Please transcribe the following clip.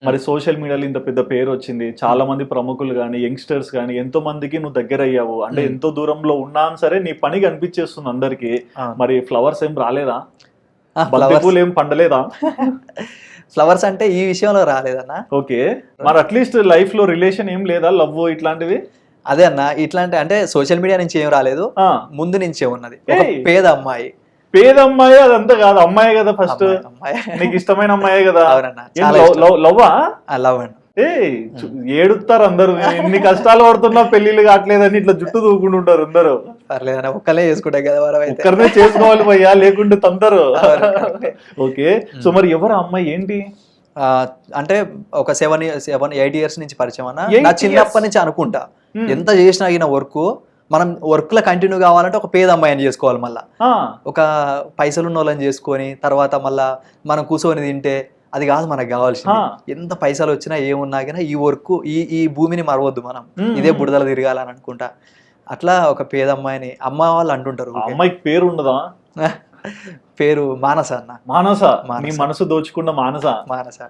మరి సోషల్ మీడియాలో ఇంత పెద్ద పేరు వచ్చింది, చాలా మంది ప్రముఖులు కానీ యంగ్స్టర్స్ కానీ ఎంతో మందికి నువ్వు దగ్గర అయ్యావు, అంటే ఎంతో దూరంలో ఉన్నా సరే నీ పని కనిపించేస్తుంది అందరికి. మరి ఫ్లవర్స్ ఏం రాలేదా? బంతిపూలు ఏం పండలేదా? ఫ్లవర్స్ అంటే ఈ విషయంలో రాలేదన్న. ఓకే, మరి అట్లీస్ట్ లైఫ్ లో రిలేషన్ ఏం లేదా, లవ్ ఇట్లాంటివి? అదే అన్న, ఇట్లాంటి అంటే సోషల్ మీడియా నుంచి ఏం రాలేదు, ముందు నుంచే ఉన్నది. ఒక పేద అమ్మాయి. పేద అమ్మాయి అదంతా కాదు, అమ్మాయి కదా ఫస్ట్. నీకు ఇష్టమైన అమ్మాయే కదా? లవ్వా? లవ్ అండి. ఏడుస్తారు అందరు, ఇన్ని కష్టాలు పడుతున్నా పెళ్లిళ్ళు కావట్లేదని ఇట్లా జుట్టు దూకుంటుంటారు అందరు. పర్లేదన్న, ఒక్కలే చేసుకుంటాం కదా, ఒక్కరినే చేసుకోవాలి భయ్యా, లేకుంటే తందరు. ఓకే, సో మరి ఎవరు అమ్మాయి ఏంటి? అంటే ఒక 7-8 years నుంచి పరిచయం అన్న. నా చిన్నప్పటి నుంచి అనుకుంటా, ఎంత చేసినా అయిన వర్క్ మనం వర్క్ లో కంటిన్యూ కావాలంటే ఒక పేద అమ్మాయిని చేసుకోవాలి. మళ్ళా ఒక పైసలు ఉన్న వాళ్ళని చేసుకొని తర్వాత మళ్ళా మనం కూర్చొని తింటే అది కాదు మనకు కావాల్సింది. ఎంత పైసలు వచ్చినా ఏమున్నా కానీ ఈ వర్క్ ఈ భూమిని మరవద్దు, మనం ఇదే బుడదలు తిరగాలని అనుకుంటా. అట్లా ఒక పేద అమ్మాయిని అమ్మ వాళ్ళు అంటుంటారు. అమ్మాయికి పేరు ఉండదా? పేరు మానస అన్న. మానస? నీ మనసు దోచుకున్న మానస. మానస